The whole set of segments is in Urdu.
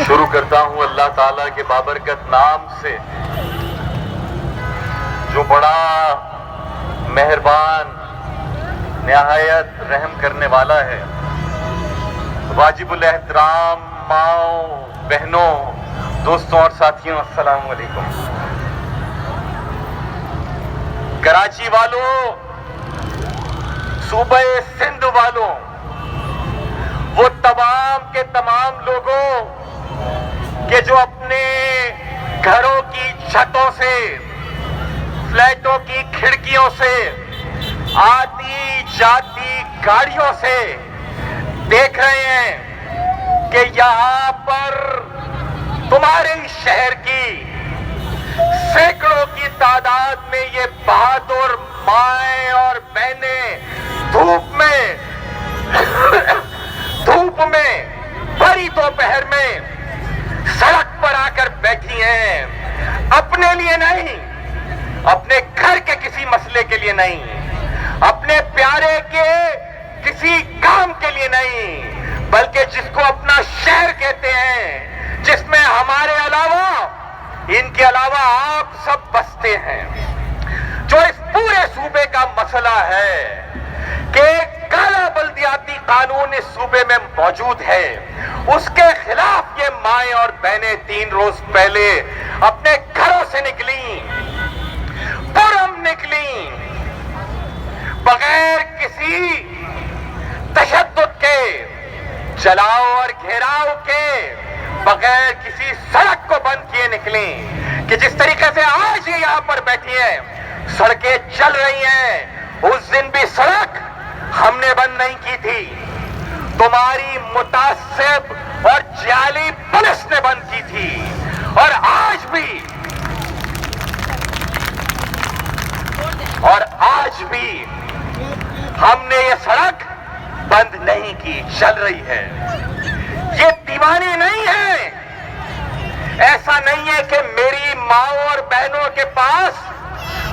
شروع کرتا ہوں اللہ تعالیٰ کے بابرکت نام سے جو بڑا مہربان نہایت رحم کرنے والا ہے۔ واجب الاحترام ماؤں، بہنوں، دوستوں اور ساتھیوں، السلام علیکم۔ کراچی والوں، صوبہ سندھ والوں، وہ تمام کے تمام لوگوں کہ جو اپنے گھروں کی چھتوں سے، فلیٹوں کی کھڑکیوں سے، آتی جاتی گاڑیوں سے دیکھ رہے ہیں کہ یہاں پر تمہارے شہر کی سینکڑوں کی تعداد میں یہ بہادر مائیں اور بہنیں دھوپ میں بھری دوپہر میں سڑک پر آ کر بیٹھی ہیں، اپنے لیے نہیں، اپنے گھر کے کسی مسئلے کے لیے نہیں، اپنے پیارے کے کسی کام کے لیے نہیں، بلکہ جس کو اپنا شہر کہتے ہیں، جس میں ہمارے علاوہ، ان کے علاوہ آپ سب بستے ہیں۔ جو اس پورے صوبے کا مسئلہ ہے کہ کالا بلدیاتی قانون اس صوبے میں موجود ہے، اس کے خلاف یہ مائیں اور بہنیں 3 روز پہلے اپنے گھروں سے نکلیں، پرم نکلیں، بغیر کسی تشدد کے، جلاؤ اور گھیراؤ کے، بغیر کسی سڑک کو بند کیے نکلیں کہ جس طریقے سے آج یہ یہاں پر بیٹھی ہیں، سڑکیں چل رہی ہیں، اس دن بھی سڑک ہم نے بند نہیں کی تھی، تمہاری متعصب اور جعلی پولیس نے بند کی تھی، اور آج بھی ہم نے یہ سڑک بند نہیں کی، چل رہی ہے۔ یہ دیوانے نہیں ہیں، ایسا نہیں ہے کہ میری ماں اور بہنوں کے پاس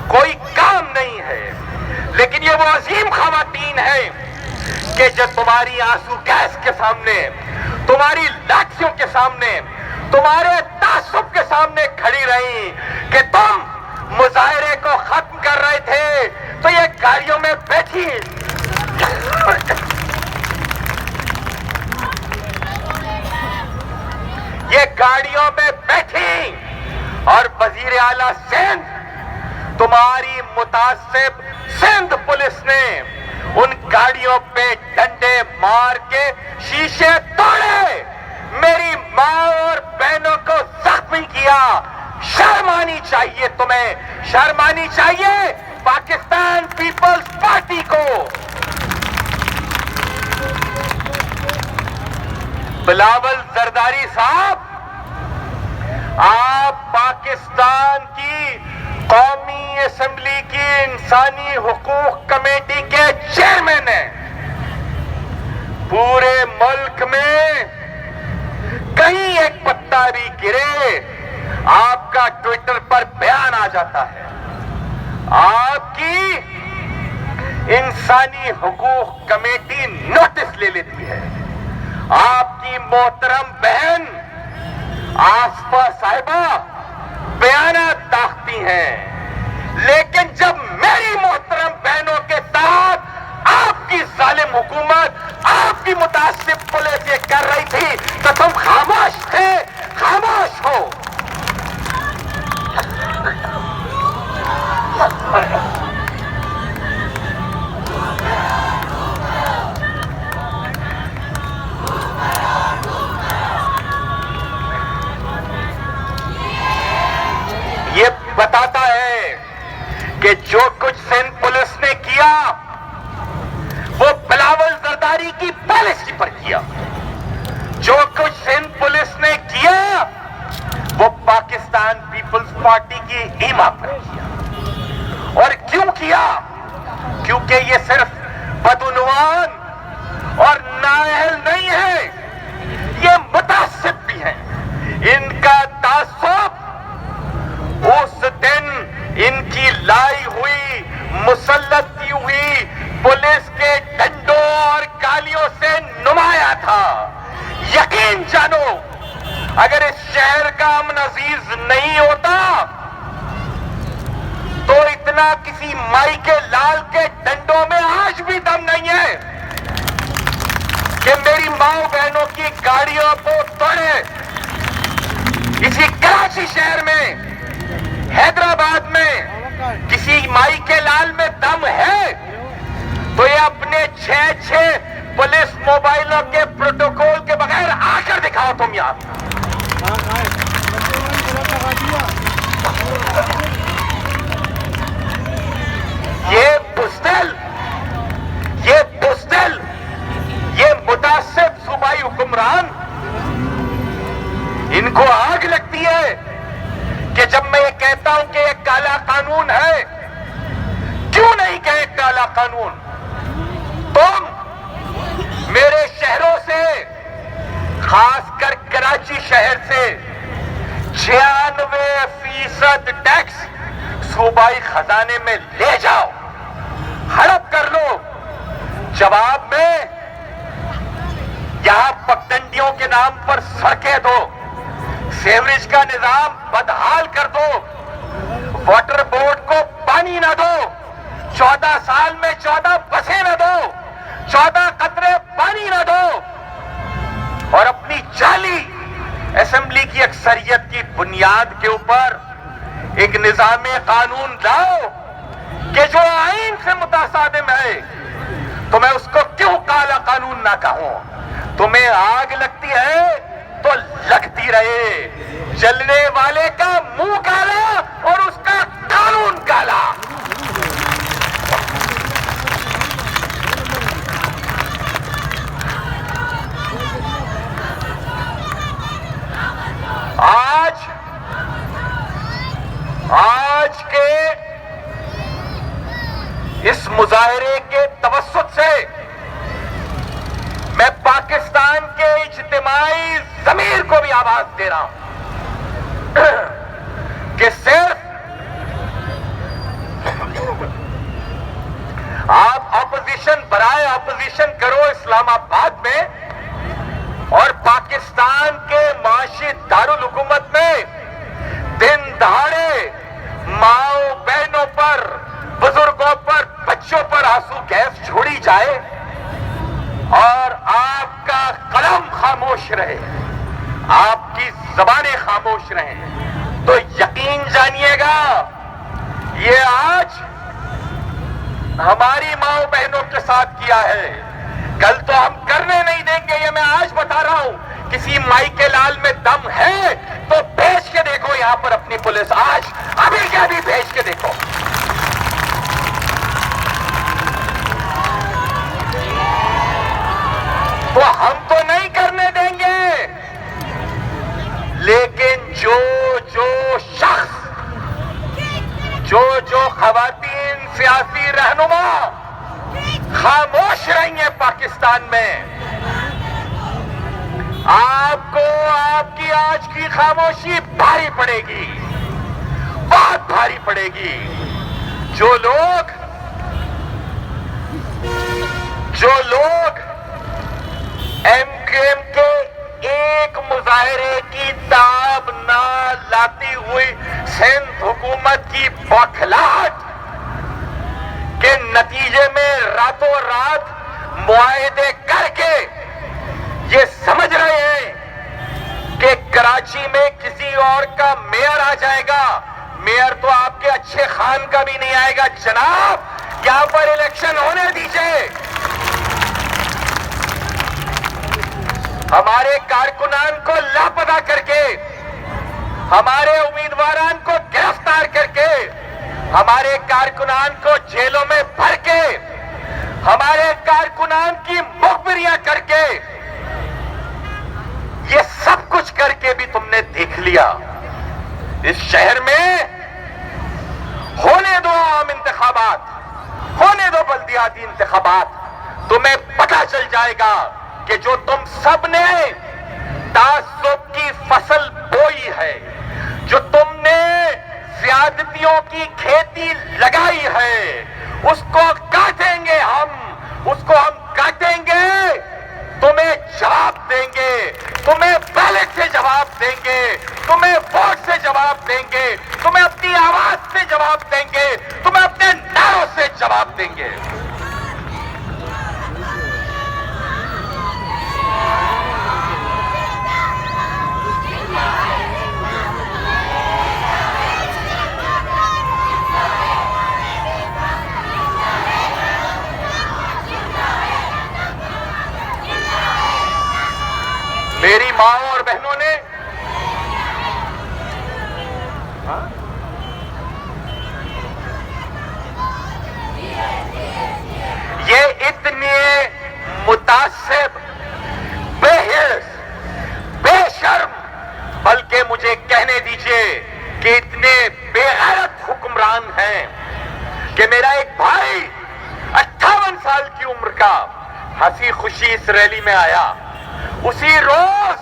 کوئی کام نہیں ہے، لیکن یہ وہ عظیم خواتین ہیں کہ جو تمہاری آنسو گیس کے سامنے، تمہاری لاٹھیوں کے سامنے، تمہارے تعصب کے سامنے کھڑی رہیں کہ تم مظاہرے کو ختم کر رہے تھے تو یہ گاڑیوں میں بیٹھی، یہ گاڑیوں میں بیٹھی، اور وزیر اعلیٰ سندھ، تمہاری متعصب سندھ پولیس نے ان گاڑیوں پہ ڈنڈے مار کے شیشے توڑے، میری ماں اور بہنوں کو زخمی کیا۔ شرم آنی چاہیے تمہیں، شرم آنی چاہیے پاکستان پیپلز پارٹی کو۔ بلاول زرداری صاحب، آپ پاکستان کی قومی اسمبلی کی انسانی حقوق کمیٹی کے چیئرمین ہیں۔ پورے ملک میں کہیں ایک پتا بھی گرے، آپ کا ٹویٹر پر بیان آ جاتا ہے، آپ کی انسانی حقوق کمیٹی نوٹس لے لیتی ہے، آپ کی محترم بہن آصفہ صاحبہ بیانات داغتی ہیں، لیکن جب میری محترم بہنوں کے ساتھ آپ کی ظالم حکومت، آپ کی متعصب پولیس یہ کر رہی تھی تو تم خاموش تھے، خاموش ہو۔ یہ بتاتا ہے کہ جو کچھ سندھ پولیس نے کیا وہ بلاول زرداری کی پالیسی پر کیا، جو کچھ سندھ پولیس نے کیا وہ پاکستان پیپلز پارٹی کی ایما پر کیا۔ اور کیوں کیا؟ کیونکہ یہ صرف بدعنوان اور نااہل نہیں ہے، یہ متعصب بھی ہیں۔ ان کا تعصب اس دن ان کی لائی ہوئی، مسلط کی ہوئی پولیس کے ڈنڈوں اور گالیوں سے نمایاں تھا۔ یقین جانو اگر اس شہر کا امن عزیز نہیں ہوتا تو اتنا کسی مائی کے لال کے ڈنڈوں میں آج بھی دم نہیں ہے کہ میری ماؤں بہنوں کی گاڑیوں کو توڑے. اسی کراچی شہر میں، حیدرآباد میں کسی مائی کے لال میں دم ہے تو یہ اپنے 6 پولیس موبائلوں کے پروٹوکول کے بغیر آ کر دکھاؤ تم یہاں. یہ بزدل، یہ متعصب صوبائی حکمران، ان کو آگ لگتی ہے کہ جب میں یہ کہتا ہوں کہ یہ کالا قانون ہے. کیوں نہیں کہے کالا قانون؟ تم میرے شہروں سے، خاص کر کراچی شہر سے 96% ٹیکس صوبائی خزانے میں لے جاؤ، ہڑپ کر لو. جواب میں یہاں پگڈنڈیوں کے نام پر سڑکیں دو، سیوریج کا نظام بدحال کر دو، واٹر بورڈ کو پانی نہ دو، 14 سال میں 14 بسیں نہ دو، 14 قطرے پانی نہ دو، اور اپنی جعلی اسمبلی کی اکثریت کی بنیاد کے اوپر ایک نظام قانون لاؤ کہ جو آئین سے متصادم ہے. تو میں اس کو کیوں کالا قانون نہ کہوں؟ تمہیں آگ لگتی ہے تو لگتی رہے، جلنے والے کا منہ کالا اور اس کا قانون کالا. آج کے اس مظاہرے کے توسط سے میں پاکستان کے اجتماعی ضمیر کو بھی آواز دے رہا ہوں کہ صرف آپ اپوزیشن برائے اپوزیشن کرو اسلام آباد میں، اور پاکستان کے معاشی دارالحکومت میں دن دہاڑے ماؤں بہنوں پر، بزرگوں پر، بچوں پر آنسو گیس چھوڑی جائے اور آپ کا قلم خاموش رہے، آپ کی زبانیں خاموش رہیں، تو یقین جانیے گا یہ آج ہماری ماؤں بہنوں کے ساتھ کیا ہے، کل تو ہم کرنے نہیں دیں گے. یہ میں آج بتا رہا ہوں. کسی مائی کے لال میں دم ہے تو بھیج کے دیکھو یہاں پر اپنی پولیس، آج ابھی کے ابھی بھیج کے دیکھو. تو ہم تو نہیں کرنے دیں گے، لیکن جو شخص، جو خواتین سیاسی رہنما خاموش رہی ہیں پاکستان میں، آپ کو آپ کی آج کی خاموشی بھاری پڑے گی، بہت بھاری پڑے گی. جو لوگ ایم کیو ایم کے ایک مظاہرے کی تاب نہ لاتی ہوئی سندھ حکومت کی بوکھلاہٹ کے نتیجے میں راتوں رات معاہدے کر کے یہ سمجھ رہے ہیں کہ کراچی میں کسی اور کا میئر آ جائے گا. میئر تو آپ کے اچھے خان کا بھی نہیں آئے گا جناب، یہاں پر الیکشن ہونے دیجئے. ہمارے کارکنان کو لاپتہ کر کے، ہمارے امیدواران کو گرفتار کر کے، ہمارے کارکنان کو جیلوں میں بھر کے، ہمارے کارکنان کی مخبریاں کر کے، یہ سب کچھ کر کے بھی تم نے دیکھ لیا. اس شہر میں ہونے دو عام انتخابات، ہونے دو بلدیاتی انتخابات، تمہیں پتہ چل جائے گا کہ جو تم سب نے تعصب کی فصل بوئی ہے، جو تم نے زیادتیوں کی کھیتی لگائی ہے، اس کو کاٹیں گے ہم، اس کو ہم کاٹیں گے، تمہیں جواب دیں گے، تمہیں بیلٹ سے جواب دیں تمہیں ووٹ سے جواب دیں گے، تمہیں اپنی آواز سے جواب دیں گے، تمہیں اپنے نعروں سے جواب دیں گے۔ میری ماں اور بہنوں نے یہ اتنے متعصب، بے حس، بے شرم، بلکہ مجھے کہنے دیجئے کہ اتنے بے غیرت حکمران ہیں کہ میرا ایک بھائی 58 سال کی عمر کا ہنسی خوشی اس ریلی میں آیا، اسی روز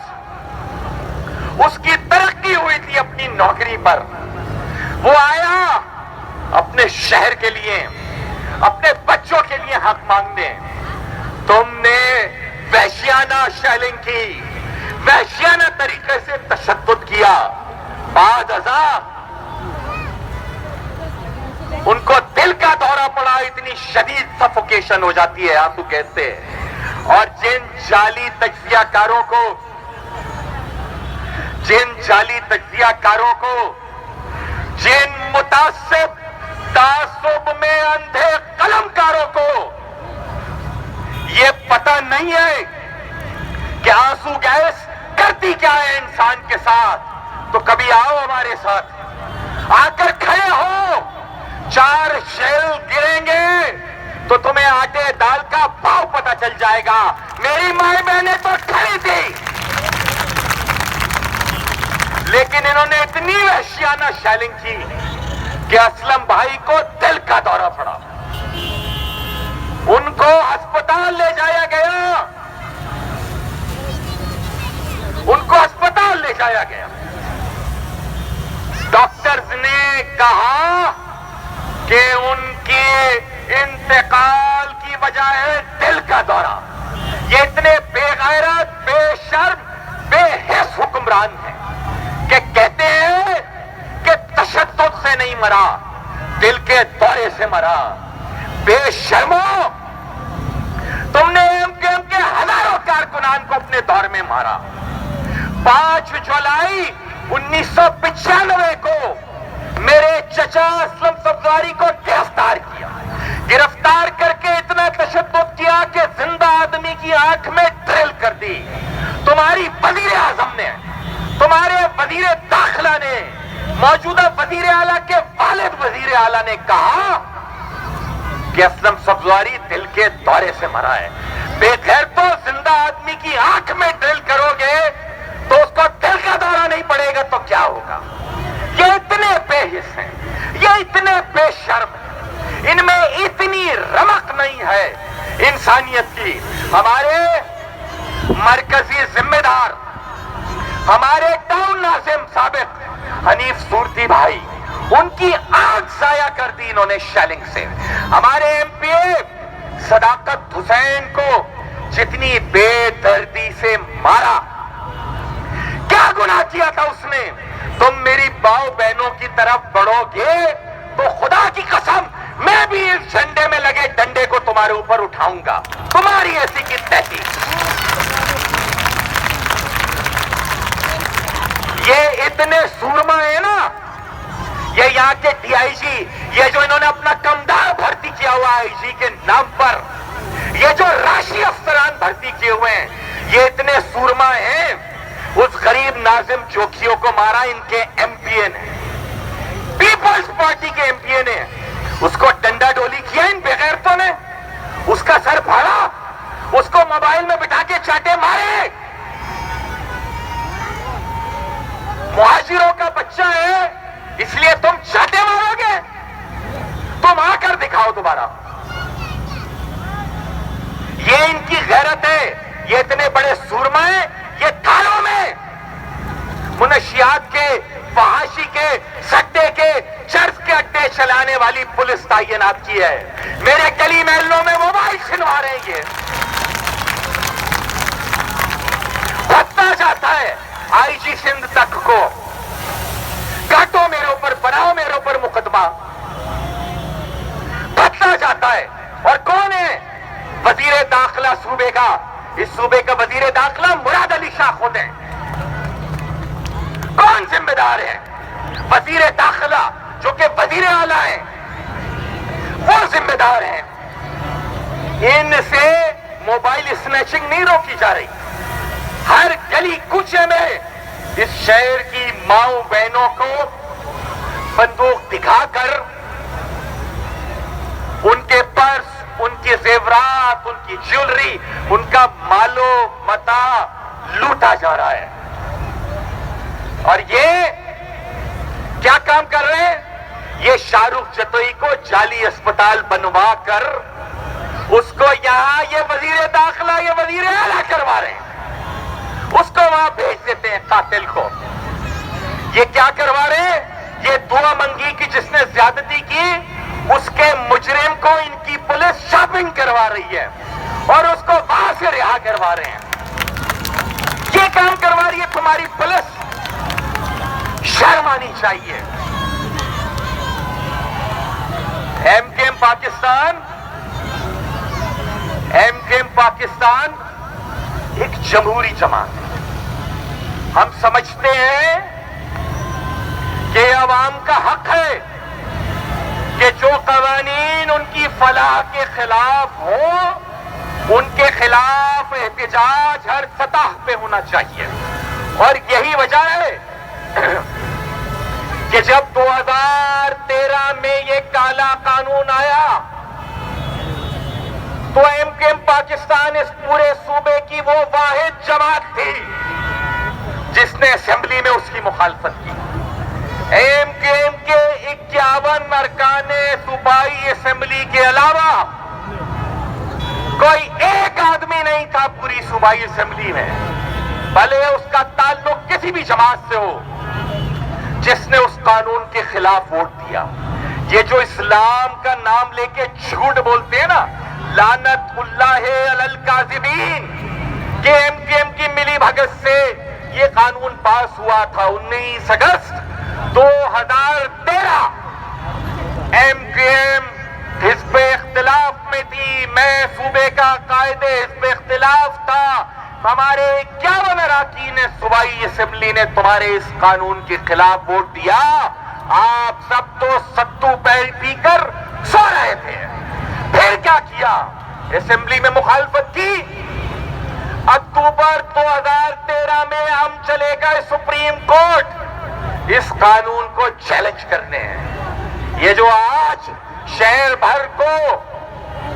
اس کی ترقی ہوئی تھی اپنی نوکری پر، وہ آیا اپنے شہر کے لیے، اپنے بچوں کے لیے حق مانگنے۔ تم نے وحشیانہ شیلنگ کی، وحشیانہ طریقے سے تشدد کیا، بعد ازاں ان کو دل کا دورہ پڑا، اتنی شدید سفوکیشن ہو جاتی ہے آنسو کہتے ہیں۔ اور جن جعلی تجزیہ کاروں کو، جن متعصب تعصب میں اندھے قلم کاروں کو یہ پتہ نہیں ہے کہ آنسو گیس کرتی کیا ہے انسان کے ساتھ، تو کبھی آؤ ہمارے ساتھ، آ کر کھڑے ہو، 4 شیل گریں گے تو تمہیں آٹے دال کا بھاؤ پتہ چل جائے گا۔ میری مائیں بہنیں تو کھڑی تھی، لیکن انہوں نے اتنی وحشیانہ شیلنگ کی کہ اسلم بھائی کو دل کا دورہ پڑا، ان کو ہسپتال لے جایا گیا، ڈاکٹرز نے کہا کہ ان کے انتقال کی وجہ ہے دل کا دورہ۔ یہ اتنے بے غیرت، بے شرم، بے حس حکمران ہیں کہ کہتے ہیں کہ تشدد سے نہیں مرا، دل کے دورے سے مرا۔ بے شرمو، تم نے ایم کیو ایم کے ہزاروں کارکنان کو اپنے دور میں مارا۔ 5 جولائی 1995 کو میرے چچا اسلم سبزواری کو گرفتار کر کے اتنا تشدد کیا کہ زندہ آدمی کی آنکھ میں ڈرل کر دی۔ تمہاری وزیر اعظم نے، تمہارے وزیر داخلہ نے، موجودہ وزیر اعلیٰ کے والد وزیر اعلیٰ نے کہا کہ اسلم سبزواری دل کے دورے سے مرا ہے۔ بے غیر تو زندہ آدمی کی آنکھ میں ڈرل کرو گے تو اس کو دل کا دورہ نہیں پڑے گا تو کیا ہوگا؟ یہ اتنے بے حس ہیں، یہ اتنے بے شرم ہیں، ان میں اتنی رمق نہیں ہے انسانیت کی۔ ہمارے مرکزی ذمہ دار، ہمارے ٹاؤن ناظم سابق حنیف صورتی بھائی، ان کی آنکھ ضائع کر دی انہوں نے شیلنگ سے۔ ہمارے ایم پی اے صداقت حسین کو جتنی بے دردی سے مارا، کیا گناہ کیا تھا اس نے؟ تم میری باؤ بہنوں کی طرف بڑھو گے تو خدا کی قسم میں بھی اس جھنڈے میں لگے ڈنڈے کو تمہارے اوپر اٹھاؤں گا، تمہاری ایسی کی تیسی۔ یہ اتنے سورما ہیں نا، یہ یہاں کے ڈی آئی جی، یہ جو انہوں نے اپنا کمدار بھرتی کیا ہوا آئی جی کے نام پر، یہ جو راشی افسران بھرتی کیے ہوئے ہیں، یہ اتنے سورما ہیں۔ اس غریب ناظم جوکھیوں کو مارا ان کے ایم پی اے نے، پیپلز پارٹی کے ایم پی اے نے، اس کو ڈنڈا ڈولی کیا ان بغیرتوں نے، اس کا سر پھاڑا، اس کو موبائل میں بٹھا کے چاٹے مارے۔ مہاجروں کا بچہ ہے اس لیے تم چاٹے مارو گے؟ تم آ کر دکھاؤ دوبارہ۔ یہ ان کی غیرت ہے، یہ اتنے بڑے سورما ہیں، یہ تھانوں میں منشیات کے، فحاشی کے، سٹے کے، چرس کے اڈے چلانے والی پولیس تعینات کی ہے۔ میرے گلی محلوں میں موبائل چھنوا رہے ہیں۔ یہ بھتہ جاتا ہے آئی جی سندھ تک کو لمبا بھٹنا جاتا ہے. اور کون ہے وزیر داخلہ صوبے کا؟ اس صوبے کا وزیر داخلہ مراد علی شاہ خود ہیں. کون ذمہ دار ہے؟ وزیر داخلہ جو کہ وزیر اعلیٰ ہیں وہ ذمہ دار ہیں. ان سے موبائل اسنیچنگ نہیں روکی جا رہی. ہر گلی کوچے میں اس شہر کی ماؤں بہنوں کو بندوق دکھا کر ان کے پرس، ان کے زیورات، ان کی جیولری، ان کا مال و متاع لوٹا جا رہا ہے. اور یہ کیا کام کر رہے ہیں؟ یہ شاہ رخ جتوئی کو جعلی اسپتال بنوا کر اس کو یہاں یہ وزیر داخلہ، یہ وزیر اعلیٰ کروا رہے ہیں. اس کو وہاں بھیج دیتے ہیں قاتل کو. یہ کیا کروا رہے ہیں؟ یہ دعا منگی کہ جس نے زیادتی کی اس کے مجرم کو ان کی پولیس شاپنگ کروا رہی ہے اور اس کو وہاں سے رہا کروا رہے ہیں. یہ کام کروا رہی ہے تمہاری پولیس. شرم آنی چاہیے. ایم کے ایم پاکستان ایک جمہوری جماعت ہے. ہم سمجھتے ہیں کہ عوام کا حق ہے کہ جو قوانین ان کی فلاح کے خلاف ہوں ان کے خلاف احتجاج ہر سطح پہ ہونا چاہیے. اور یہی وجہ ہے کہ جب 2013 میں یہ کالا قانون آیا تو ایم کے ایم پاکستان اس پورے صوبے کی وہ واحد جماعت تھی جس نے اسمبلی میں اس کی مخالفت کی. ایم کے ایم کے 51 ارکان صوبائی اسمبلی کے علاوہ کوئی ایک آدمی نہیں تھا پوری صوبائی اسمبلی میں، بھلے اس کا تعلق کسی بھی جماعت سے ہو، جس نے اس قانون کے خلاف ووٹ دیا. یہ جو اسلام کا نام لے کے جھوٹ بولتے ہیں نا، لعنت اللہ علی الکاذبین، کہ ایم کے ایم کی ملی بھگت سے یہ قانون پاس ہوا تھا. 19 اگست 2013 ایم کے ایم حزب اختلاف میں تھی. میں صوبے کا قائد حزب اختلاف تھا. ہمارے 51 اراکین صوبائی اسمبلی نے تمہارے اس قانون کے خلاف ووٹ دیا. آپ سب تو ستو پی کر سو رہے تھے. پھر کیا کیا؟ اسمبلی میں مخالفت کی. اکتوبر 2013 میں ہم چلے گئے سپریم کورٹ اس قانون کو چیلنج کرنے ہیں. یہ جو آج شہر بھر کو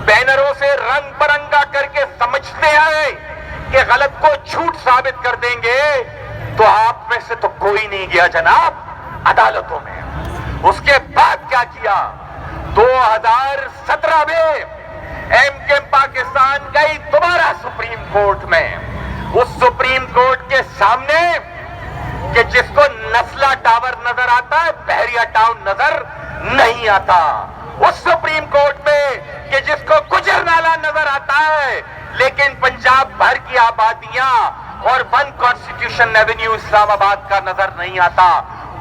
بینروں سے رنگ برنگا کر کے سمجھتے ہیں کہ غلط کو جھوٹ ثابت کر دیں گے، تو آپ میں سے تو کوئی نہیں گیا جناب عدالتوں میں. اس کے بعد کیا کیا؟ 2017 میں ایم کے ایم پاکستان گئی دوبارہ سپریم کورٹ میں. اس سپریم کورٹ کے سامنے کہ جس کو نسلہ ٹاور نظر آتا ہے، بحریہ ٹاؤن نظر نہیں آتا. اس سپریم کورٹ میں کہ جس کو گجر نالہ نظر آتا ہے لیکن پنجاب بھر کی آبادیاں اور 1 کانسٹیٹیوشن ایونیو اسلام آباد کا نظر نہیں آتا.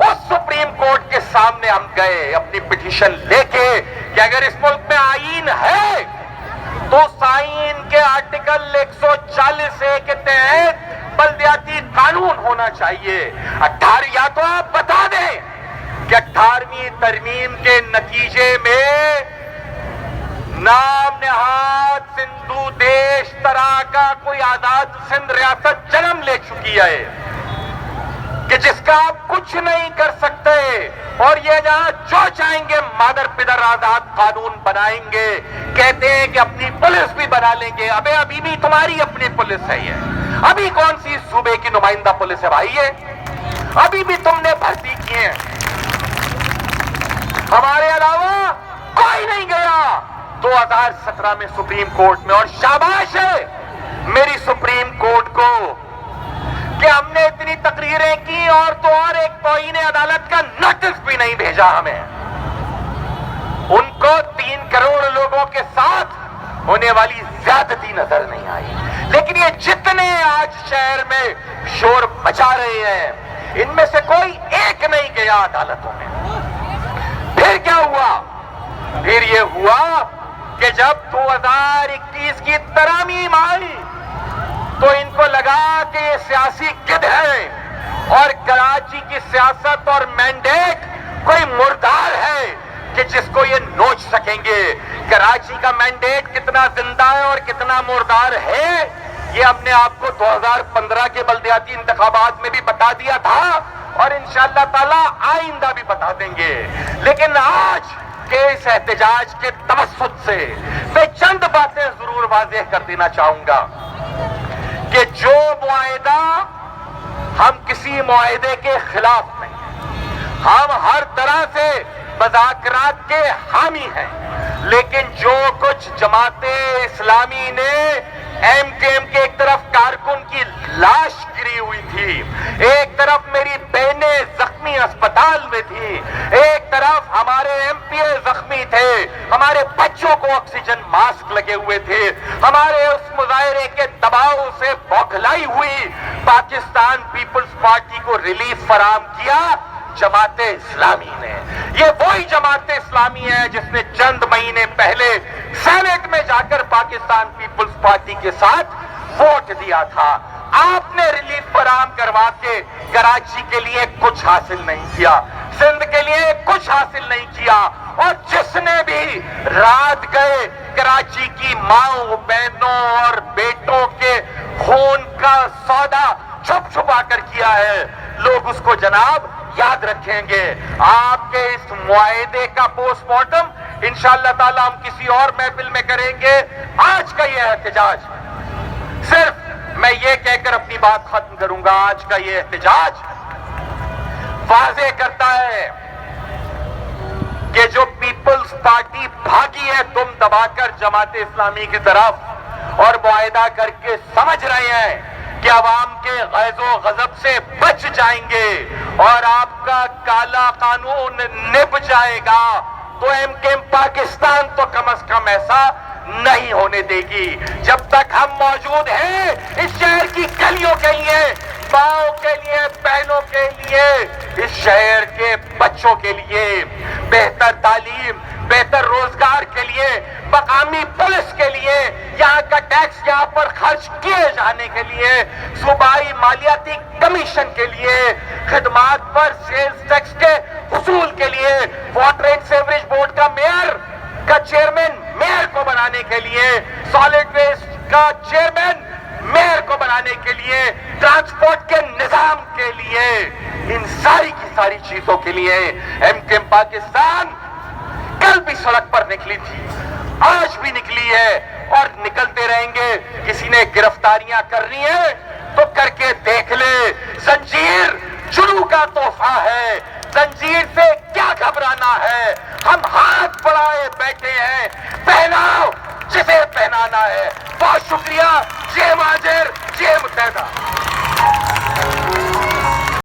اس سپریم کورٹ کے سامنے ہم گئے اپنی پٹیشن لے کے کہ اگر اس ملک میں آئین ہے تو آئین کے آرٹیکل 140A کے تحت بلدیاتی قانون ہونا چاہیے. 18 یا تو آپ بتا دیں کہ 18ویں ترمیم کے نتیجے میں نام نہاد سندھو دیش طرح کا کوئی آزاد سندھ ریاست جنم لے چکی ہے کہ جس کا آپ کچھ نہیں کر سکتے، اور یہ جہاں جو چاہیں گے مادر پدر آزاد قانون بنائیں گے. کہتے ہیں کہ اپنی پولیس بھی بنا لیں گے. ابھی بھی تمہاری اپنی پولیس ہے. یہ ابھی کون سی صوبے کی نمائندہ پولیس ہے بھائی؟ یہ ابھی بھی تم نے بھرتی کیے ہیں. ہمارے علاوہ کوئی نہیں گیا 2017 میں سپریم کورٹ میں. اور شاباش ہے میری سپریم کورٹ کو کہ ہم نے اتنی تقریریں کی اور تو اور ایک توہین عدالت کا نوٹس بھی نہیں بھیجا ہمیں. ان کو 3 کروڑ لوگوں کے ساتھ ہونے والی زیادتی نظر نہیں آئی. لیکن یہ جتنے آج شہر میں شور مچا رہے ہیں ان میں سے کوئی ایک نہیں گیا عدالتوں میں. پھر کیا ہوا؟ پھر یہ ہوا کہ جب 2021 کی ترامیم آئی تو ان کو لگا کہ یہ سیاسی گدھ ہے اور کراچی کی سیاست اور مینڈیٹ کوئی مردار ہے کہ جس کو یہ نوچ سکیں گے۔ کراچی کا مینڈیٹ کتنا زندہ ہے اور کتنا مردار ہے یہ ہم نے آپ کو 2015 کے بلدیاتی انتخابات میں بھی بتا دیا تھا اور انشاءاللہ تعالی آئندہ بھی بتا دیں گے۔ لیکن آج کے اس احتجاج کے توسط سے میں چند باتیں ضرور واضح کر دینا چاہوں گا کہ جو معاہدہ، ہم کسی معاہدے کے خلاف نہیں، ہم ہر طرح سے مذاکرات کے حامی ہیں، لیکن جو کچھ جماعت اسلامی نے ایم کے ایک طرف کارکن کی لاش گری ہوئی تھی، ایک طرف میری بہنیں زخمی اسپتال میں تھی، ایک طرف ہمارے ایم پی اے زخمی تھے، ہمارے بچوں کو آکسیجن ماسک لگے ہوئے تھے، ہمارے اس مظاہرے کے دباؤ سے بوکھلائی ہوئی پاکستان پیپلز پارٹی کو ریلیف فراہم کیا جماعت اسلامی نے۔ یہ وہی جماعت اسلامی ہے جس نے چند مہینے پہلے سینٹ میں جا کر پاکستان پیپلز پارٹی کے ساتھ ووٹ دیا تھا۔ آپ نے ریلیف فراہم کروا کے کراچی کے لیے کچھ حاصل نہیں کیا، سندھ کے لیے کچھ حاصل نہیں کیا، اور جس نے بھی رات گئے کراچی کی ماؤں بہنوں اور بیٹوں کے خون کا سودا چھپ چھپا کر کیا ہے، لوگ اس کو جناب یاد رکھیں گے۔ آپ کے اس معاہدے کا پوسٹ مارٹم انشاءاللہ تعالی ہم کسی اور محفل میں کریں گے۔ آج کا یہ احتجاج، صرف میں یہ کہہ کر اپنی بات ختم کروں گا، آج کا یہ احتجاج واضح کرتا ہے کہ جو پیپلز پارٹی بھاگی ہے دم دبا کر جماعت اسلامی کی طرف اور معاہدہ کر کے سمجھ رہے ہیں کہ عوام کے غیظ و غضب سے بچ جائیں گے اور آپ کا کالا قانون نب جائے گا، تو ایم کے ایم پاکستان تو کم از کم ایسا نہیں ہونے دے گی۔ جب تک ہم موجود ہیں اس شہر کی گلیوں کے لیے، ماؤں کے لیے، بہنوں کے لیے، اس شہر کے بچوں کے لیے بہتر تعلیم، بہتر روزگار کے لیے، مقامی پولیس کے لیے، یہاں کا ٹیکس یہاں پر خرچ کیے جانے کے لیے، صوبائی مالیاتی کمیشن کے لیے، خدمات پر سیلز ٹیکس کے حصول کے لیے، واٹر اینڈ سیوریج بورڈ کا میئر کا چیئرمین میئر کو بنانے کے لیے، سالڈ ویسٹ کا چیئرمین میئر کو بنانے کے لیے، ٹرانسپورٹ کے نظام کے لیے، ان ساری کی ساری چیزوں کے لیے ایم کے ایم پاکستان کل بھی سڑک پر نکلی تھی، آج بھی نکلی ہے اور نکلتے رہیں گے۔ کسی نے گرفتاریاں کرنی ہے تو کر کے دیکھ لے، زنجیر جرو کا تحفہ ہے، زنجیر سے کیا گھبرانا ہے، ہم ہاتھ بڑھائے بیٹھے ہیں، پہناؤ جسے پہنانا ہے۔ بہت شکریہ، جے مہاجر، جے متحدہ۔